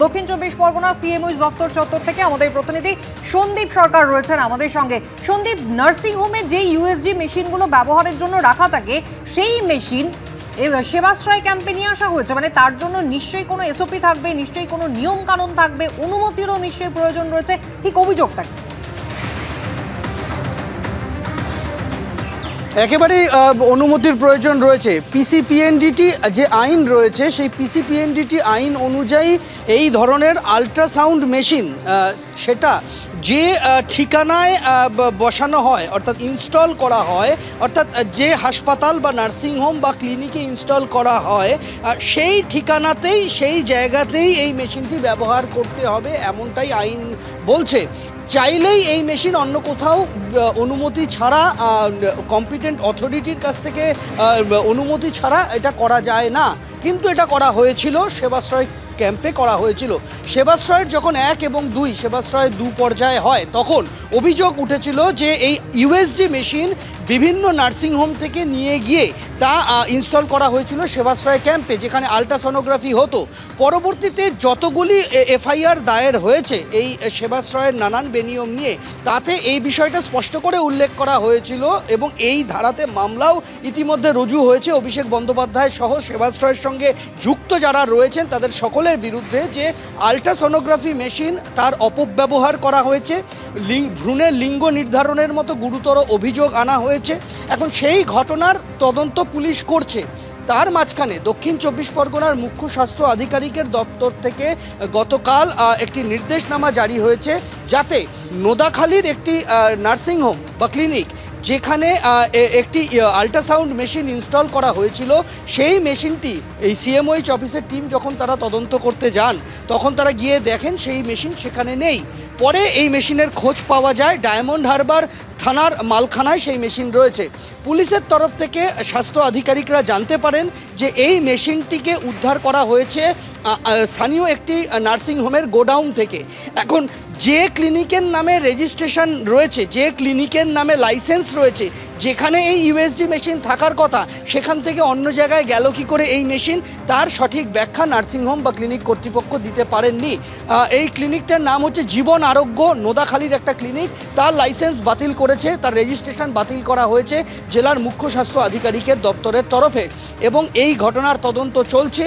দক্ষিণ চব্বিশ পরগনা সিএমওইচ দপ্তর চত্বর থেকে আমাদের প্রতিনিধি সন্দীপ সরকার রয়েছেন আমাদের সঙ্গে। সন্দীপ, নার্সিং হোমে যে ইউএসজি মেশিনগুলো ব্যবহারের জন্য রাখা থাকে সেই মেশিন সেবাশ্রয় ক্যাম্পে নিয়ে আসা হয়েছে, মানে তার জন্য নিশ্চয়ই কোনো এসওপি থাকবে, নিশ্চয়ই কোনো নিয়ম কানুন থাকবে, অনুমতিরও নিশ্চয়ই প্রয়োজন রয়েছে, ঠিক অভিযোগটা কি? একেবারেই অনুমতির প্রয়োজন রয়েছে। পিসিপিএনডিটি যে আইন রয়েছে সেই পিসিপিএনডিটি আইন অনুযায়ী এই ধরনের আল্ট্রাসাউন্ড মেশিন সেটা যে ঠিকানায় বসানো হয় অর্থাৎ ইনস্টল করা হয়, অর্থাৎ যে হাসপাতাল বা নার্সিংহোম বা ক্লিনিকে ইনস্টল করা হয় সেই ঠিকানাতেই সেই জায়গাতেই এই মেশিনটি ব্যবহার করতে হবে, এমনটাই আইন বলছে। চাইলেই এই মেশিন অন্য কোথাও অনুমতি ছাড়া, কম্পিটেন্ট অথরিটির কাছ থেকে অনুমতি ছাড়া এটা করা যায় না, কিন্তু এটা করা হয়েছিল সেবাশ্রয় ক্যাম্পে করা হয়েছিল। সেবাশ্রয়ের যখন 1 এবং 2 সেবাশ্রয় 2 পর্যায়ে হয় তখন অভিযোগ উঠেছিল যে এই ইউএসজি মেশিন বিভিন্ন নার্সিংহোম থেকে নিয়ে গিয়ে তা ইনস্টল করা হয়েছিল সেবাশ্রয় ক্যাম্পে, যেখানে আল্ট্রাসোনোগ্রাফি হতো। পরবর্তীতে যতগুলি এফআইআর দায়ের হয়েছে এই সেবাশ্রয়ের নানান বেনিয়ম নিয়ে, তাতে এই বিষয়টা স্পষ্ট করে উল্লেখ করা হয়েছিল এবং এই ধারাতে মামলাও ইতিমধ্যে রুজু হয়েছে অভিষেক বন্দ্যোপাধ্যায় সহ সেবাশ্রয়ের সঙ্গে যুক্ত যারা রয়েছেন তাদের সকলের বিরুদ্ধে, যে আল্ট্রাসোনোগ্রাফি মেশিন তার অপব্যবহার করা হয়েছে, ভ্রূণের লিঙ্গ নির্ধারণের মতো গুরুতর অভিযোগ আনা হয়েছে। এখন সেই ঘটনার তদন্ত পুলিশ করছে। তার মাঝখানে দক্ষিণ চব্বিশ পরগনার মুখ্য স্বাস্থ্য আধিকারিকের দপ্তর থেকে গতকাল একটি নির্দেশনামা জারি হয়েছে, যাতে নোদাখালীর একটি নার্সিংহোম বা ক্লিনিক যেখানে একটি আল্ট্রাসাউন্ড মেশিন ইনস্টল করা হয়েছিল, সেই মেশিনটি এই সিএমওইচ অফিসের টিম যখন তারা তদন্ত করতে যান তখন তারা গিয়ে দেখেন সেই মেশিন সেখানে নেই। পরে এই মেশিনের খোঁজ পাওয়া যায় ডায়মন্ড হারবার থানার মালখানায় সেই মেশিন রয়েছে। পুলিশের তরফ থেকে স্বাস্থ্য আধিকারিকরা জানতে পারেন যে এই মেশিনটিকে উদ্ধার করা হয়েছে স্থানীয় একটি নার্সিংহোমের গোডাউন থেকে। এখন যে ক্লিনিকের নামে রেজিস্ট্রেশন রয়েছে, যে ক্লিনিকের নামে লাইসেন্স রয়েছে, যেখানে এই ইউএসজি মেশিন থাকার কথা, সেখান থেকে অন্য জায়গায় গেল কি করে এই মেশিন, তার সঠিক ব্যাখ্যা নার্সিংহোম বা ক্লিনিক কর্তৃপক্ষ দিতে পারেননি। এই ক্লিনিকটার নাম হচ্ছে জীবন আরোগ্য, নোদাখালীর একটা ক্লিনিক। তার লাইসেন্স বাতিল করেছে, তার রেজিস্ট্রেশন বাতিল করা হয়েছে জেলার মুখ্য স্বাস্থ্য আধিকারিকের দপ্তরের তরফে এবং এই ঘটনার তদন্ত চলছে।